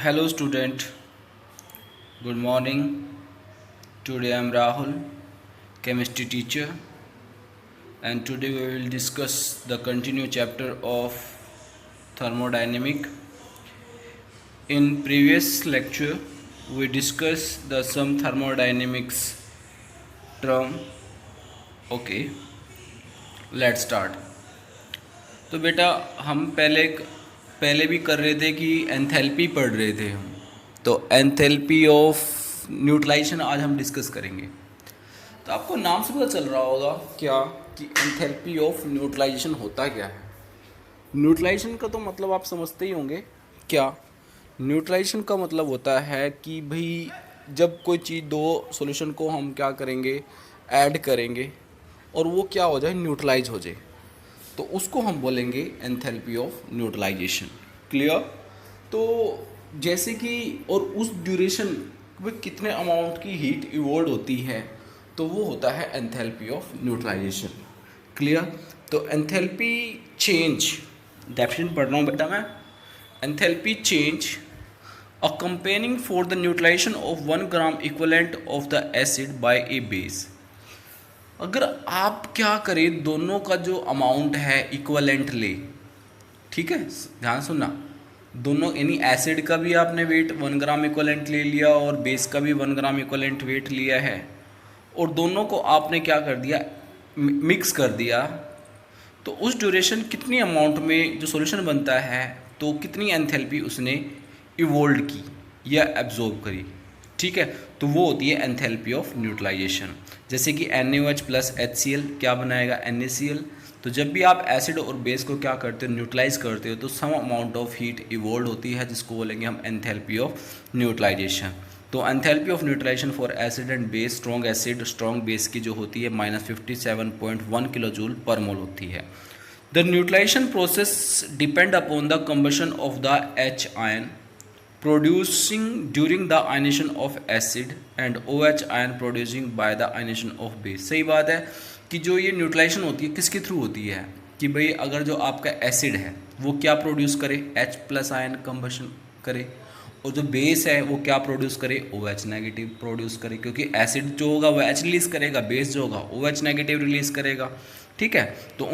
Hello student, good morning. Today I am Rahul, chemistry teacher, and today we will discuss the continued chapter of thermodynamic. In previous lecture we discussed the some thermodynamics term. Okay, let's start. तो बेटा हम पहले भी कर रहे थे कि enthalpy पढ़ रहे थे हम, तो एंथैल्पी ऑफ न्यूट्रलाइजेशन आज हम डिस्कस करेंगे। तो आपको नाम से पता चल रहा होगा क्या कि एंथैल्पी ऑफ न्यूट्रलाइजेशन होता क्या है। न्यूट्रलाइजेशन का तो मतलब आप समझते ही होंगे क्या। न्यूट्रलाइजेशन का मतलब होता है कि भाई जब कोई चीज़ दो सॉल्यूशन को हम क्या करेंगे, ऐड करेंगे और वो क्या हो जाए, न्यूट्रलाइज हो जाए, तो उसको हम बोलेंगे एंथैल्पी ऑफ न्यूट्रलाइजेशन। क्लियर। तो जैसे कि और उस ड्यूरेशन में कितने अमाउंट की हीट इवोल्व होती है, तो वो होता है एंथैल्पी ऑफ न्यूट्रलाइजेशन। क्लियर। तो एंथैल्पी चेंज डेफिनेशन पढ़ रहा हूँ बेटा मैं। Enthalpy change accompanying for the neutralization of 1 gram equivalent of the acid by a base। अगर आप क्या करें, दोनों का जो अमाउंट है इक्वलेंट ले, ठीक है, ध्यान सुनना, दोनों यानी एसिड का भी आपने वेट 1 ग्राम इक्वलेंट ले लिया और बेस का भी 1 ग्राम इक्वलेंट वेट लिया है, और दोनों को आपने क्या कर दिया, मिक्स कर दिया, तो उस ड्यूरेशन कितनी अमाउंट में जो सॉल्यूशन बनता है, तो कितनी एंथैल्पी उसने इवोल्व की या एब्जॉर्ब करी, ठीक है, तो वो होती है एंथैल्पी ऑफ न्यूट्रलाइजेशन। जैसे कि NaOH प्लस HCl क्या बनाएगा, NaCl। तो जब भी आप एसिड और बेस को क्या करते हो, न्यूट्रलाइज करते हो, तो some amount of heat evolve होती है, जिसको बोलेंगे हम एंथैल्पी ऑफ न्यूट्रलाइजेशन। तो enthalpy of neutralisation for acid and base, strong acid strong base की जो होती है -57.1 किलो जूल पर मोल होती है। The neutralisation process depend upon the combustion of the H ion producing during the ionization of acid and OH ion producing by the ionization of base। सही बात है कि जो ये न्यूट्रलाइजेशन होती है किसके थ्रू होती है, कि भाई अगर जो आपका एसिड है वो क्या प्रोड्यूस करे, H प्लस आयन कंबशन करे, और जो बेस है वो क्या प्रोड्यूस करे, OH नेगेटिव प्रोड्यूस करे, क्योंकि एसिड जो होगा वो H रिलीज़ करेगा, बेस जो होगा OH नेगेटिव रिलीज़ करेगा, ठीक है। तो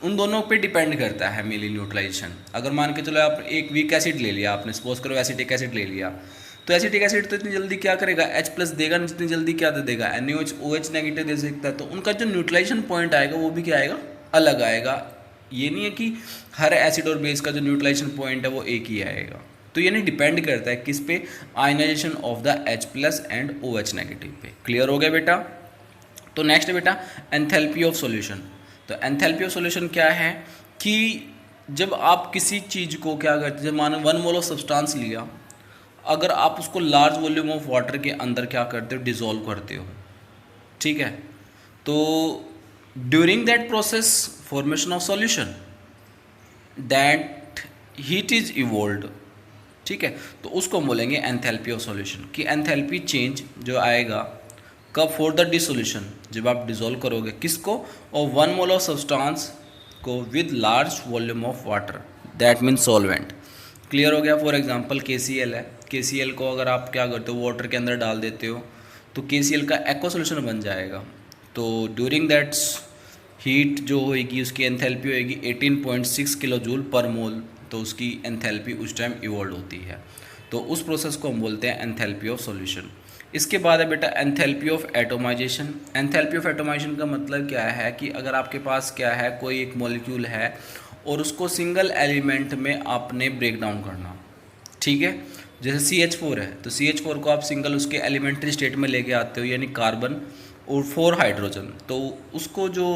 उन दोनों पे डिपेंड करता है मेनली न्यूट्रलाइजेशन। अगर मान के चलो आप एक वीक एसिड ले लिया, आपने सपोज करो एसिटिक एसिड ले लिया, तो एसिटिक एसिड तो इतनी जल्दी क्या करेगा, H प्लस देगा, जितनी जल्दी क्या दे देगा, NaOH OH नेगेटिव दे सकता है। तो उनका जो न्यूट्रलाइजेशन पॉइंट आएगा वो भी क्या आएगा, अलग आएगा। ये नहीं है कि हर एसिड और बेस का जो न्यूट्रलाइजेशन पॉइंट है वो एक ही आएगा। तो ये नहीं डिपेंड करता है किस पे, ionisation of the H plus and OH negative पे। क्लियर हो गया बेटा। तो नेक्स्ट बेटा एंथैल्पी ऑफ सॉल्यूशन। तो एंथैल्पी ऑफ सॉल्यूशन क्या है कि जब आप किसी चीज़ को क्या करते हैं, मानो 1 मोल ऑफ सब्सटेंस लिया, अगर आप उसको लार्ज वॉल्यूम ऑफ वाटर के अंदर क्या करते हो, डिसॉल्व करते हो, ठीक है, तो during that process formation of solution that heat is evolved, ठीक है, तो उसको हम बोलेंगे एंथैल्पी ऑफ सॉल्यूशन। कि एंथैल्पी चेंज जो आएगा कब, फॉर द डिसोल्यूशन, जब आप डिसॉल्व करोगे किसको, और 1 मोल ऑफ सब्सटेंस को with large volume of water, that means solvent. Clear हो गया। फॉर एग्जांपल KCl है, KCl को अगर आप क्या करते हो, वाटर के अंदर डाल देते हो, तो KCl का एक्वा सोल्यूशन बन जाएगा। तो ड्यूरिंग दैट हीट जो होएगी उसकी एंथैल्पी होएगी 18.6 किलो जूल पर मोल, तो उसकी एंथैल्पी उस टाइम इवोल्व होती है। तो उस प्रोसेस को हम बोलते हैं एंथैल्पी ऑफ सॉल्यूशन। इसके बाद है बेटा enthalpy of atomisation. Enthalpy of atomisation का मतलब क्या है कि अगर आपके पास क्या है, कोई एक मॉलिक्यूल है और उसको सिंगल एलिमेंट में आपने ब्रेक डाउन करना, ठीक है, जैसे CH4 है, तो CH4 को आप सिंगल उसके एलिमेंट्री स्टेट में लेके आते हो, यानी कार्बन और 4 हाइड्रोजन, तो उसको जो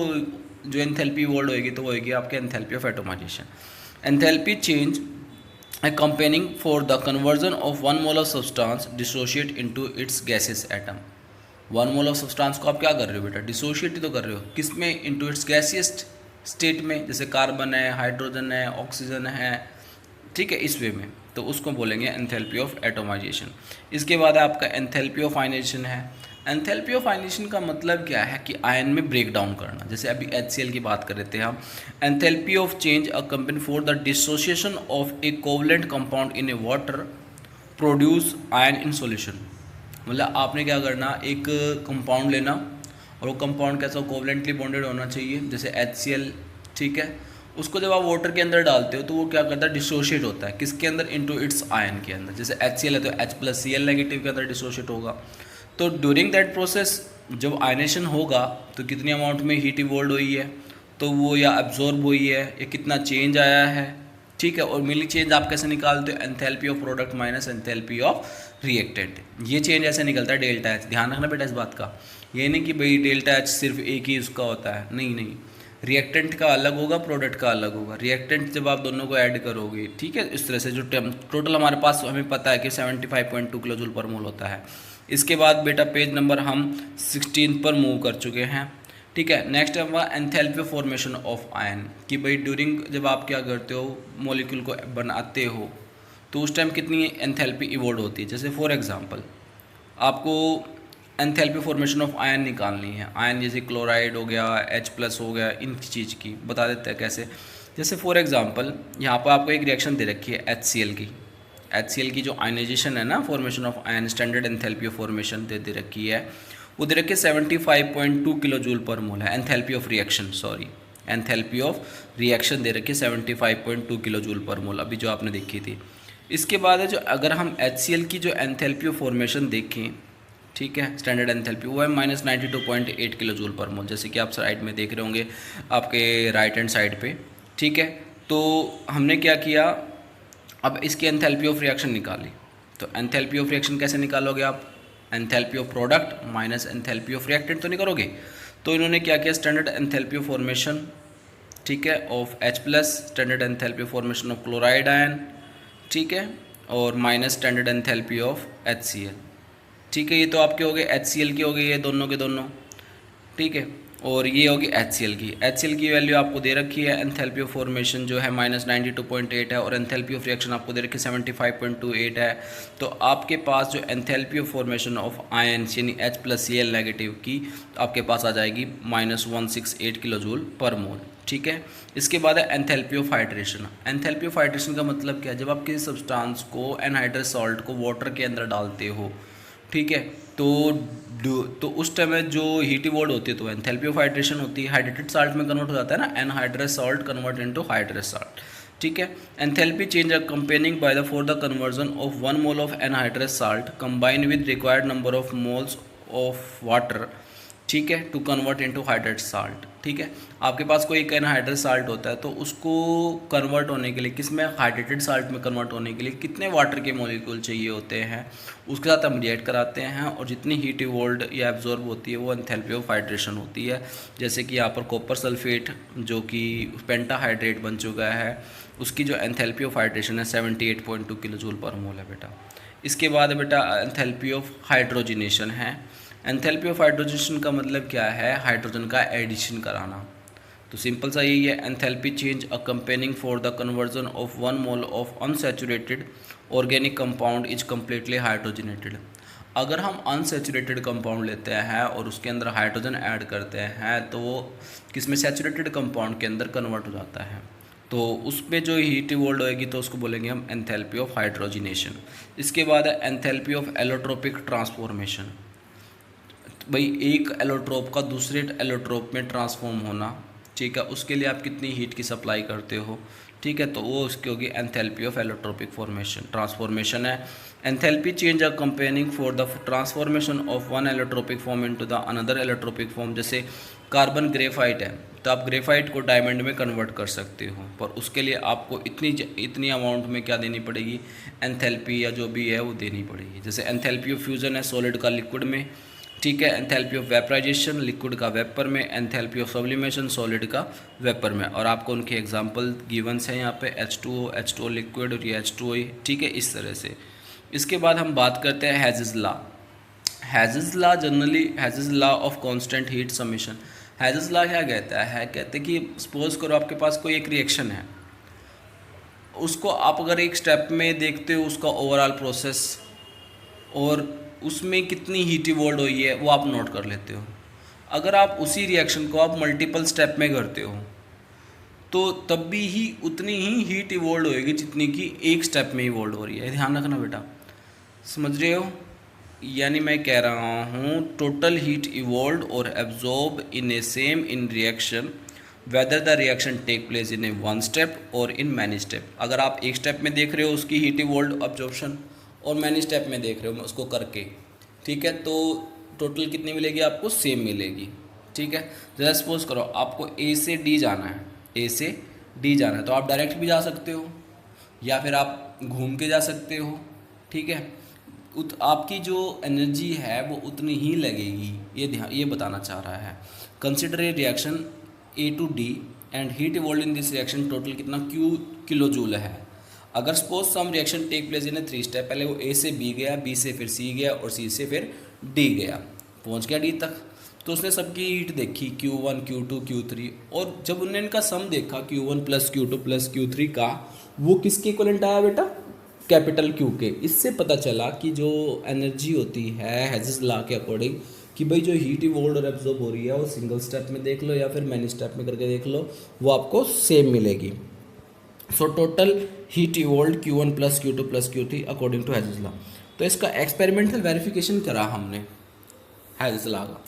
एंथैल्पी वर्ल्ड होएगी तो वो होएगी आपके enthalpy of atomisation. Enthalpy change accompanying for the conversion of 1 mole of substance dissociate into its gaseous atom। 1 mole of substance को आप क्या कर रहे हो बेटा, डिसोशिएट ही तो कर रहे हो, किस में, into its gaseous स्टेट में, जैसे कार्बन है, हाइड्रोजन है, ऑक्सीजन है, ठीक है, इस वे में, तो उसको बोलेंगे एंथैल्पी ऑफ एटोमाइजेशन। इसके बाद आपका एंथैल्पी ऑफ आयनाइजेशन है। एंथैल्पी ऑफ आयनेशन का मतलब क्या है कि आयन में ब्रेक डाउन करना। जैसे अभी HCl की बात कर रहे थे हम, enthalpy of change accompany for the dissociation of A covalent compound in A water produce ion in solution. मतलब आपने क्या करना, एक कंपाउंड लेना और वो कंपाउंड कैसा कोवलेंटली बॉन्डेड होना चाहिए, जैसे HCl, ठीक है। उसको जब आप वाटर के अंदर डालते हो तो वो क्या करता है, डिसोशिएट होता है किसके अंदर, इनटू इट्स आयन के अंदर। जैसे HCl है तो H+Cl नेगेटिव के अंदर डिसोशिएट होगा। तो ड्यूरिंग दैट प्रोसेस जब आयनेशन होगा तो कितनी अमाउंट में हीट इवॉल्व हुई है, तो वो या एब्जॉर्ब हुई है या कितना चेंज आया है, ठीक है। और मिली चेंज आप कैसे निकालते हो, enthalpy of product minus enthalpy of reactant. ये चेंज ऐसे निकलता है डेल्टा एच। ध्यान रखना बेटा इस बात का, ये नहीं कि भाई डेल्टा एच सिर्फ एक ही उसका होता है, नहीं नहीं, रिएक्टेंट का अलग होगा, प्रोडक्ट का अलग होगा। रिएक्टेंट जब आप दोनों को ऐड करोगे, ठीक है, इस तरह से जो टोटल हमारे पास हमें पता है कि 75.2 किलो जूल पर मोल होता है। इसके बाद बेटा पेज नंबर हम 16 पर मूव कर चुके हैं, ठीक है। नेक्स्ट है एंथैल्पी फॉर्मेशन ऑफ आयन, कि भाई ड्यूरिंग जब आप क्या करते हो, मॉलिक्यूल को बनाते हो तो उस टाइम कितनी एंथैल्पी इवॉल्व होती है। जैसे फॉर एग्जांपल आपको एंथैल्पी फॉर्मेशन ऑफ आयन निकालनी है, आयन जैसे क्लोराइड हो गया, H+ हो गया, इन चीज़ की बता देते हैं कैसे। जैसे फॉर एग्जांपल यहाँ पर आपको एक रिएक्शन दे रखी है HCl की जो आयनाइजेशन है ना, formation of ion, standard enthalpy of formation दे रखी है, वो दे रखी है 75.2 किलो जूल पर मोल है। Enthalpy of reaction, sorry, enthalpy of reaction दे रखी है 75.2 किलो जूल पर मोल, अभी जो आपने देखी थी। इसके बाद है जो अगर हम HCl की जो एंथैल्पी ऑफ फॉर्मेशन देखें, ठीक है, स्टैंडर्ड एंथैल्पी वो है -92.8 किलो जूल पर मोल, जैसे कि आप साइड में देख रहे होंगे आपके राइट हैंड साइड पे, ठीक है। तो हमने क्या किया, अब इसकी एंथैल्पी ऑफ रिएक्शन निकाली। तो एंथैल्पी ऑफ रिएक्शन कैसे निकालोगे आप, enthalpy of product minus enthalpy of reactant तो निकालोगे। तो इन्होंने क्या किया, स्टैंडर्ड एंथैल्पी ऑफ फॉर्मेशन, ठीक है, of H+, standard enthalpy of formation of chloride ion, ठीक है, और minus standard enthalpy of HCl, ठीक है। ये तो आपके हो गए HCl की हो गई, ये दोनों के दोनों, ठीक है। और ये होगी HCl की वैल्यू आपको दे रखी है, एंथैल्पी ऑफ फॉर्मेशन जो है -92.8 है, और एंथैल्पी ऑफ रिएक्शन आपको दे रखी है 75.28 है। तो आपके पास जो enthalpy of formation of ions यानी H+Cl नेगेटिव की आपके पास आ जाएगी -168 किलो जूल पर मोल, ठीक है। इसके बाद है enthalpy of hydration. Enthalpy of hydration का मतलब क्या है, जब आप किसी सब्सटेंस को एनहाइड्रस सॉल्ट को वाटर के अंदर डालते हो, ठीक है, तो उस टाइम में जो हीट इवॉल्व होती है तो एंथैल्पी ऑफ हाइड्रेशन होती है, हाइड्रेटेड साल्ट में कन्वर्ट हो जाता है ना, anhydrous salt convert into hydrous salt, ठीक है। Enthalpy change accompanying by the for the conversion of 1 mole of anhydrous salt combine with required number of moles of water, ठीक है, to convert into hydrate salt, ठीक है। आपके पास कोई एक anhydrous salt होता है तो उसको कन्वर्ट होने के लिए किस में, हाइड्रेटेड साल्ट में कन्वर्ट होने के लिए कितने वाटर के मॉलिक्यूल चाहिए होते हैं, उसके साथ हम रिएक्ट कराते हैं, और जितनी हीट इवॉल्व या एब्जॉर्ब होती है वो एंथैल्पी ऑफ हाइड्रेशन होती है। जैसे कि यहाँ पर कॉपर सल्फेट जो कि पेंटाहाइड्रेट बन चुका है, उसकी जो एंथैल्पी ऑफ हाइड्रेशन है 78.2 किलो जूल पर मोल है बेटा। इसके बाद बेटा एंथैल्पी ऑफ हाइड्रोजनेशन है। एंथैल्पी ऑफ हाइड्रोजनेशन का मतलब क्या है, हाइड्रोजन का एडिशन कराना। तो सिंपल सा यही है, enthalpy change accompanying for the conversion of 1 mole of unsaturated organic compound is completely hydrogenated. अगर हम अनसैचुरेटेड कंपाउंड लेते हैं और उसके अंदर हाइड्रोजन ऐड करते हैं तो वो किसमें, सैचुरेटेड कंपाउंड के अंदर कन्वर्ट हो जाता है, तो उसमें जो हीट इवॉल्व होएगी तो उसको बोलेंगे हम एंथैल्पी ऑफ हाइड्रोजनेशन। इसके बाद है एंथैल्पी ऑफ एलोट्रोपिक ट्रांसफॉर्मेशन। भाई एक एलोट्रोप का दूसरे एलोट्रोप में ट्रांसफॉर्म होना, ठीक है, उसके लिए आप कितनी हीट की सप्लाई करते हो, ठीक है, तो वो उसकी होगी enthalpy of allotropic formation transformation है। Enthalpy change accompanying for the transformation of one allotropic form into the another allotropic form. जैसे कार्बन ग्रेफाइट है तो आप ग्रेफाइट को डायमंड में कन्वर्ट कर सकते हो, पर उसके लिए आपको इतनी अमाउंट में क्या देनी पड़ेगी, एंथैल्पी या जो भी है वो देनी पड़ेगी। जैसे एंथैल्पी ऑफ फ्यूजन है सॉलिड का लिक्विड में, ठीक है, एंथैल्पी ऑफ वेपराइजेशन लिक्विड का वेपर में, एंथैल्पी ऑफ सब्लिमेशन सॉलिड का वेपर में। और आपको उनके एग्जांपल गिवंस हैं यहाँ पे H2O लिक्विड और ये H2O, ठीक है, इस तरह से। इसके बाद हम बात करते हैं Hess's law. Hess's law generally Hess's law of constant heat summation. Hess's law क्या कहता है, कहते हैं कि सपोज करो आपके पास कोई एक रिएक्शन है, उसको आप अगर एक स्टेप में देखते हो उसका ओवरऑल प्रोसेस, और उसमें कितनी हीट इवॉल्व हुई है वो आप नोट कर लेते हो। अगर आप उसी रिएक्शन को आप मल्टीपल स्टेप में करते हो तो तब भी ही उतनी ही हीट इवॉल्व होएगी जितनी कि एक स्टेप में इवॉल्व हो रही है। ध्यान रखना बेटा, समझ रहे हो? यानी मैं कह रहा हूँ टोटल हीट इवॉल्व और absorb in a same in reaction whether the reaction take place in a one step और इन मैनी स्टेप। अगर आप एक स्टेप में देख रहे हो उसकी हीट इवॉल्व अब्जॉर्प्शन और मैनी स्टेप में देख रहे हो उसको करके, ठीक है, तो टोटल कितनी मिलेगी आपको? सेम मिलेगी। ठीक है, जरा सपोज करो आपको ए से डी जाना है, ए से डी जाना है तो आप डायरेक्ट भी जा सकते हो या फिर आप घूम के जा सकते हो। ठीक है, आपकी जो एनर्जी है वो उतनी ही लगेगी, ये बताना चाह रहा है। Consider a reaction A to D and heat evolve in this reaction total कितना किलो जूल है। अगर suppose some reaction take place in a 3 step, पहले वो ए से बी गया, बी से फिर सी गया और सी से फिर डी गया, पहुंच गया डी तक, तो उसने सबकी हीट देखी Q1 Q2 Q3 और जब उन्होंने इनका सम देखा Q1 plus Q2 plus Q3 का, वो किसके इक्विवेलेंट आया बेटा? कैपिटल Q के। इससे पता चला कि जो एनर्जी होती है हेजेस लॉ के अकॉर्डिंग कि भाई जो हीट इवॉल्व और एब्जॉर्ब हो रही है वो सिंगल स्टेप में देख लो या फिर मैनी स्टेप में करके देख लो, वो आपको सेम मिलेगी। So total heat evolve Q1 plus Q2 plus Q3 according to Hess's law. तो इसका एक्सपेरिमेंटल वेरिफिकेशन करा हमने हेजेस लॉ का।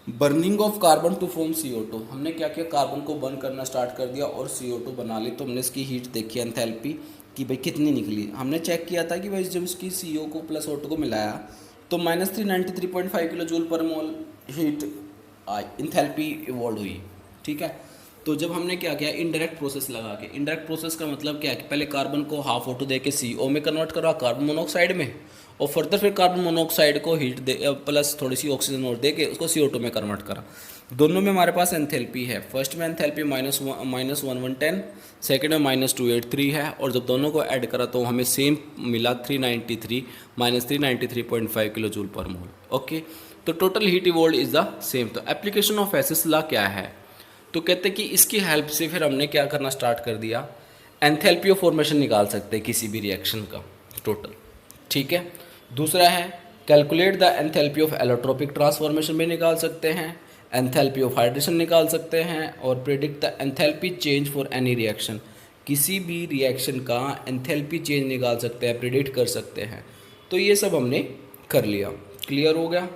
Burning of carbon to form CO2, हमने क्या किया, कार्बन को बर्न करना स्टार्ट कर दिया और CO2 बना ली। तो हमने इसकी हीट देखी एंथैल्पी कि भाई कितनी निकली। हमने चेक किया था कि भाई जब इसकी CO को प्लस O2 को मिलाया तो -393.5 किलो जूल पर मोल हीट एंथैल्पी इवॉल्व हुई। ठीक है, तो जब हमने क्या किया, इनडायरेक्ट प्रोसेस लगा के, इनडायरेक्ट प्रोसेस का मतलब क्या है कि पहले कार्बन को हाफ O2 दे के CO में कन्वर्ट करा कार्बन मोनोऑक्साइड में, और फर्दर फिर कार्बन मोनोऑक्साइड को हीट दे प्लस थोड़ी सी ऑक्सीजन और दे के उसको CO2 में कन्वर्ट करा। दोनों में हमारे पास एंथैल्पी है, फर्स्ट में एंथैल्पी -1110, सेकेंड में -283 है, और जब दोनों को ऐड करा तो हमें सेम मिला 393 -393.5 किलो जूल पर मोल। ओके, तो total heat evolve is the same. तो एप्लीकेशन ऑफ हेजेस लॉ क्या है, तो कहते हैं कि इसकी हेल्प से फिर हमने क्या करना स्टार्ट कर दिया, एंथैल्पी ऑफ फॉर्मेशन निकाल सकते हैं किसी भी रिएक्शन का टोटल। ठीक है, दूसरा है calculate the enthalpy of allotropic transformation भी निकाल सकते हैं, एंथैल्पी ऑफ हाइड्रेशन निकाल सकते हैं, और predict the enthalpy change for any reaction, किसी भी रिएक्शन का एंथैल्पी चेंज निकाल सकते हैं, प्रिडिक्ट कर सकते हैं। तो ये सब हमने कर लिया, क्लियर हो गया।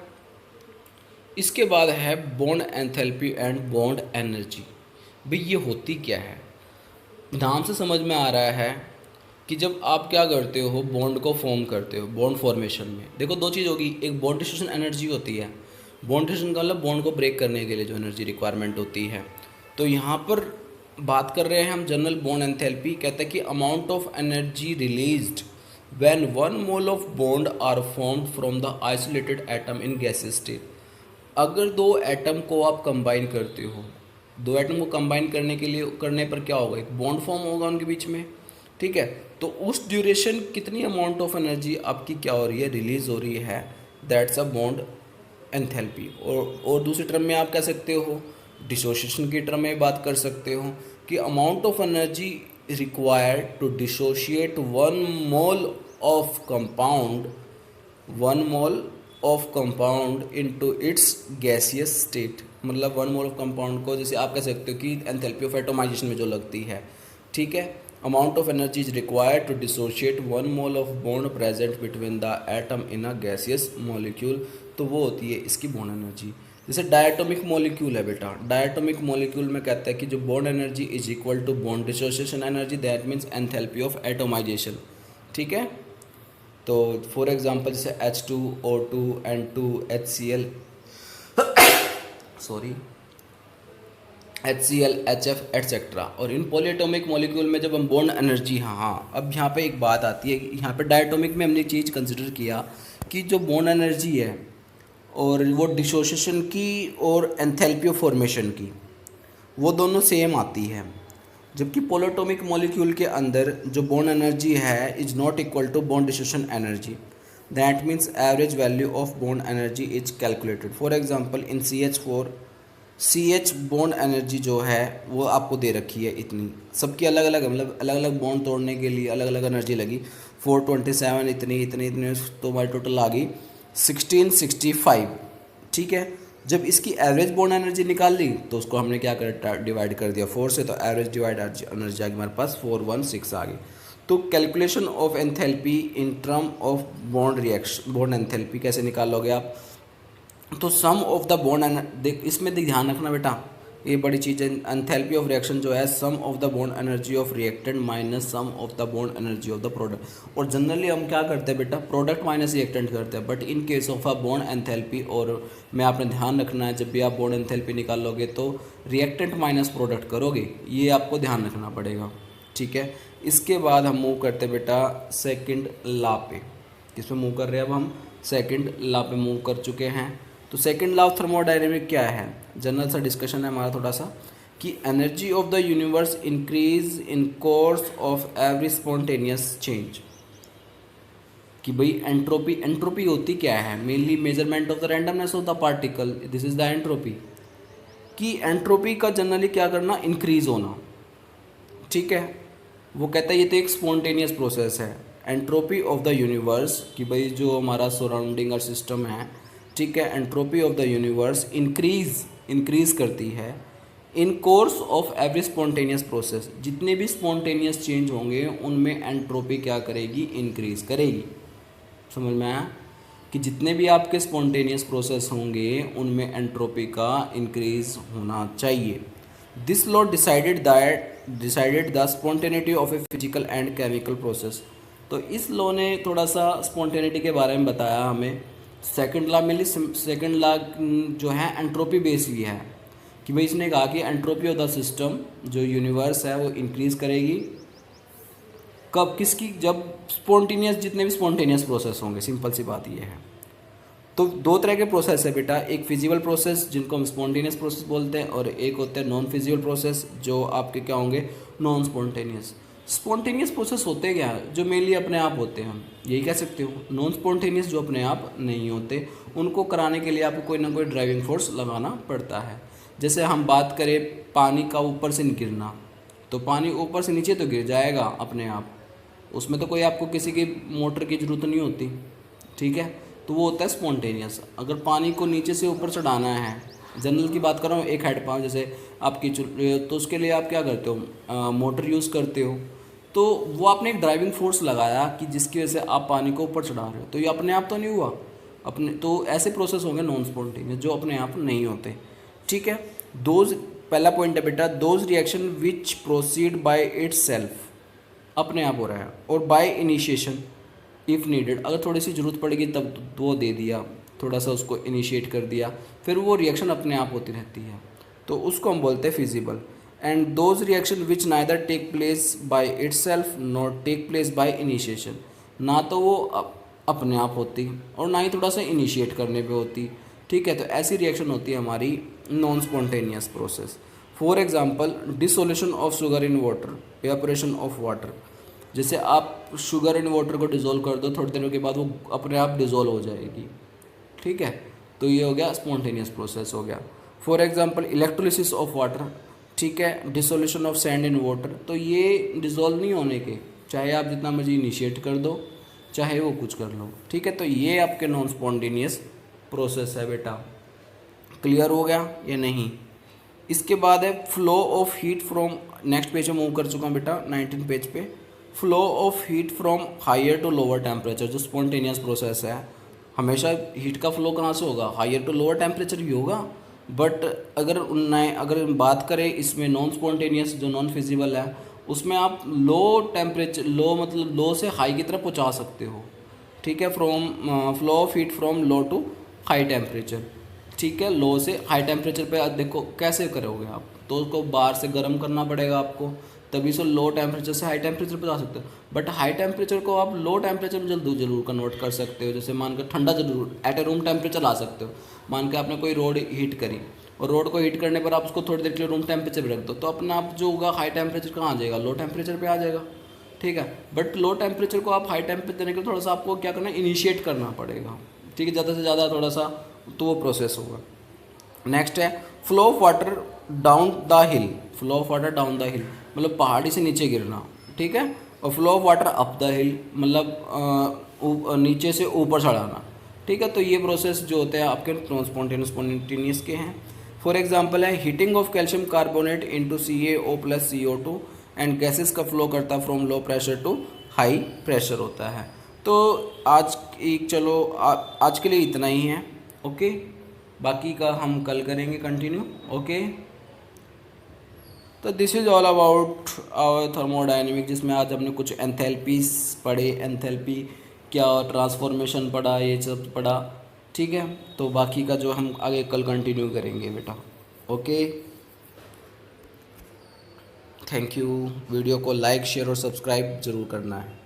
इसके बाद है bond enthalpy and bond energy. भाई ये होती क्या है, नाम से समझ में आ रहा है कि जब आप क्या करते हो, बॉन्ड को फॉर्म करते हो, बॉन्ड फॉर्मेशन में देखो दो चीज़ होगी, एक बॉन्ड डिस्ट्रीब्यूशन एनर्जी होती है, बॉन्ड डिस्ट्रीब्यूशन का मतलब बॉन्ड को ब्रेक करने के लिए जो एनर्जी रिक्वायरमेंट होती है। तो यहाँ पर बात कर रहे हैं हम जनरल बॉन्ड एंथैल्पी, कहते हैं कि amount of energy released when 1 mole of bond are formed from the isolated atom in gaseous state. अगर दो एटम को आप कंबाइन करते हो, दो एटम को कंबाइन करने पर क्या होगा, एक बॉन्ड फॉर्म होगा उनके बीच में। ठीक है, तो उस ड्यूरेशन कितनी अमाउंट ऑफ एनर्जी आपकी क्या हो रही है, रिलीज हो रही है, दैट्स अ बॉन्ड एंथैल्पी। और दूसरी टर्म में आप कह सकते हो, डिसोसिएशन की टर्म में बात कर सकते हो कि amount of energy required to dissociate 1 mole of compound, 1 mole of compound into its gaseous state. मतलब 1 मोल ऑफ कंपाउंड को जैसे आप कह सकते हो कि एंथैल्पी ऑफ एटोमाइजेशन में जो लगती है। ठीक है, amount of energy is required to dissociate 1 mole of bond present between the atom in a gaseous molecule. तो वो होती है इसकी बॉन्ड एनर्जी। जैसे डायटोमिक मॉलिक्यूल है बेटा, डायटोमिक मॉलिक्यूल में कहता है कि जो bond energy is equal to bond dissociation energy, that means enthalpy of atomisation. ठीक है, तो फॉर एग्जांपल जैसे H2O2 N2 HCl sorry HCl HF etcetera. और इन पॉलीएटॉमिक मॉलिक्यूल में जब हम बॉन्ड एनर्जी, हाँ अब यहाँ पे एक बात आती है, यहाँ पे डायटोमिक में हमने एक चीज़ कंसिडर किया कि जो बॉन्ड एनर्जी है और वो डिसोसिएशन की और एंथैल्पी ऑफ फॉर्मेशन की, वो दोनों सेम आती है, जबकि पॉलीएटॉमिक मॉलिक्यूल के अंदर जो बॉन्ड एनर्जी है is not equal to bond dissociation energy. That means average value of bond energy is calculated. For example in CH4, CH bond energy जो है वो आपको दे रखी है इतनी, सबकी अलग अलग, मतलब अलग अलग बॉन्ड तोड़ने के लिए अलग अलग एनर्जी लगी, 427 इतनी इतनी इतनी, तो हमारी टोटल आ गई 1665, ठीक है। जब इसकी एवरेज बॉन्ड एनर्जी निकाल ली तो उसको हमने क्या कर डिवाइड कर दिया 4 से, तो एवरेज डिवाइड एनर्जी आ गई हमारे पास 416 आ गई। तो calculation of enthalpy in term of bond reaction, bond enthalpy कैसे निकालोगे आप? तो सम ऑफ द बॉन्ड, इसमें ध्यान रखना बेटा, ये बड़ी चीज़ है। एंथैल्पी ऑफ रिएक्शन जो है sum of the bond energy of reactant minus sum of the bond energy of the product. और जनरली हम क्या करते हैं बेटा, प्रोडक्ट माइनस रिएक्टेंट करते हैं, but in case of a bond enthalpy, और में आपने ध्यान रखना है जब भी आप बॉन्ड एंथैल्पी निकालोगे तो रिएक्टेंट माइनस प्रोडक्ट करोगे, ये आपको ध्यान रखना पड़ेगा, ठीक है। इसके बाद हम मूव करते हैं बेटा सेकंड लॉ पे। किस पे मूव कर रहे हैं अब हम? सेकंड लॉ पे मूव कर चुके हैं। तो सेकंड लॉ ऑफ थर्मोडायनेमिक क्या है? जनरल सा डिस्कशन है हमारा थोड़ा सा, कि energy of the universe increase in course of every spontaneous change. कि भाई एंट्रोपी, एंट्रोपी होती क्या है? Mainly measurement of the randomness of the particle, this is the entropy. कि एंट्रोपी का जनरली क्या करना? इंक्रीज होना, ठीक है। वो कहता है ये तो एक स्पॉन्टेनियस प्रोसेस है। एंट्रोपी ऑफ द यूनिवर्स, कि भाई जो हमारा सराउंडिंग और सिस्टम है, ठीक है, entropy of the universe increase करती है in course of every spontaneous process. जितने भी स्पॉन्टेनियस चेंज होंगे उनमें एंट्रोपी क्या करेगी? इंक्रीज करेगी। समझ में आया? कि जितने भी आपके स्पॉन्टेनियस प्रोसेस होंगे उनमें एंट्रोपी का इंक्रीज होना चाहिए। This law decided the spontaneity of a physical and chemical process. तो इस लॉ ने थोड़ा सा स्पॉन्टेनिटी के बारे में बताया हमें। सेकंड लॉ में सेकंड लॉ जो है एंट्रोपी बेस्ड भी है, कि भाई इसने कहा कि एंट्रोपी ऑफ द सिस्टम, जो यूनिवर्स है, वो इंक्रीज करेगी कब? किसकी? जब स्पॉन्टेनियस, जितने भी स्पॉन्टेनियस प्रोसेस होंगे। सिंपल सी बात ये है। तो दो तरह के प्रोसेस है बेटा, एक फिजिबल प्रोसेस जिनको हम स्पॉन्टेनियस प्रोसेस बोलते हैं, और एक होते हैं नॉन फिजिबल प्रोसेस जो आपके क्या होंगे? Non spontaneous. स्पॉन्टेनियस प्रोसेस होते क्या है? जो मेनली अपने आप होते हैं, हम यही कह सकते हो। नॉन स्पॉन्टेनियस जो अपने आप नहीं होते, उनको कराने के लिए आपको कोई ना कोई ड्राइविंग फोर्स लगाना पड़ता है। जैसे हम बात करें पानी का ऊपर से गिरना, तो पानी ऊपर से नीचे तो गिर जाएगा अपने आप, उसमें तो कोई आपको किसी की मोटर की ज़रूरत नहीं होती, ठीक है। तो वो होता है स्पॉन्टेनियस। अगर पानी को नीचे से ऊपर चढ़ाना है, जनरल की बात कर रहा हूँ, एक हेड पंप जैसे आपकी, तो उसके लिए आप क्या करते हो? मोटर यूज़ करते हो। तो वो आपने एक ड्राइविंग फोर्स लगाया कि जिसकी वजह से आप पानी को ऊपर चढ़ा रहे हो, तो ये अपने आप तो नहीं हुआ अपने। तो ऐसे प्रोसेस होंगे नॉन स्पॉन्टेनियस जो अपने आप नहीं होते, ठीक है। दोज, पहला पॉइंट है बेटा, those reaction which proceed bye it's self, अपने आप हो रहा है, और बाय इनिशिएशन इफ़ नीडेड, अगर थोड़ी सी ज़रूरत पड़ेगी तब वो दे दिया, थोड़ा सा उसको इनिशिएट कर दिया, फिर वो रिएक्शन अपने आप होती रहती है, तो उसको हम बोलते हैं feasible. And those reaction which neither take place by itself not take place by initiation, ना तो वो अपने आप होती और ना ही थोड़ा सा इनिशिएट करने पे होती, ठीक है। तो ऐसी रिएक्शन होती है हमारी non spontaneous process. For example dissolution of sugar in water, evaporation of water. जैसे आप शुगर इन वाटर को डिज़ोल्व कर दो, थोड़ी देर के बाद वो अपने आप डिज़ोल्व हो जाएगी, ठीक है। तो ये हो गया स्पॉन्टेनियस प्रोसेस हो गया। For example electrolysis of water, ठीक है, dissolution of sand in water. तो ये डिज़ोल्व नहीं होने के, चाहे आप जितना मर्जी इनिशिएट कर दो, चाहे वो कुछ कर लो, ठीक है। तो ये आपके नॉन स्पॉन्टेनियस प्रोसेस है बेटा। क्लियर हो गया या नहीं? इसके बाद है flow of heat from, next page में मूव कर चुका हूँ बेटा 19 पेज पे। Flow of heat from higher to lower temperature, जो स्पॉन्टेनियस प्रोसेस है, हमेशा हीट का फ्लो कहाँ से होगा? हायर टू लोअर टेम्परेचर ही होगा। बट अगर बात करें इसमें नॉन स्पॉन्टेनियस जो नॉन फिजिबल है, उसमें आप लो टेम्परेचर, लो मतलब लो से हाई की तरफ पहुँचा सकते हो, ठीक है। From flow of heat from low to high temperature, ठीक है। लो से हाई टेम्परेचर पे आप देखो कैसे करोगे आप, तो उसको बाहर से गर्म करना पड़ेगा आपको, तभी से लो टेम्परेचर से हाई टेम्परेचर पे जा सकते हो। बट हाई टेम्परेचर को आप लो टेम्परेचर में जरूर कन्वर्ट कर सकते हो। जैसे मान कर ठंडा जरूर एट ए रूम टेम्परेचर ला सकते हो। मान के आपने कोई रोड हीट करी और रोड को हीट करने पर आप उसको थोड़ी देर के लिए रूम टेम्परेचर पर रख दो, तो अपना आप जो होगा हाई टेम्परेचर कहाँ आ जाएगा? लो टेम्परेचर पे आ जाएगा, ठीक है। बट लो टेम्परेचर को आप हाई टेम्परेचर देने के लिए थोड़ा सा आपको क्या करना है? इनिशिएट करना पड़ेगा, ठीक है, ज़्यादा से ज़्यादा थोड़ा सा, तो वो प्रोसेस होगा। नेक्स्ट है flow of water down the hill. Flow of water down the हिल मतलब पहाड़ी से नीचे गिरना, ठीक है। और flow of water up the हिल मतलब नीचे से ऊपर चढ़ाना, ठीक है। तो ये प्रोसेस जो होते हैं आपके स्पॉन्टेनियस के हैं। फॉर एग्जांपल है heating of calcium carbonate into CaO plus CO2 and gases का फ्लो करता है from low pressure to high pressure होता है। तो आज चलो आज के लिए इतना ही है। ओके, बाकी का हम कल करेंगे कंटिन्यू। ओके, तो this is all about our thermodynamic, जिसमें आज हमने कुछ एंथैल्पीज पढ़े, एंथैल्पी क्या, ट्रांसफॉर्मेशन पढ़ा, ये सब पढ़ा। ठीक है, तो बाकी का जो हम आगे कल कंटिन्यू करेंगे बेटा। Okay, thank you. वीडियो को लाइक शेयर और सब्सक्राइब ज़रूर करना है।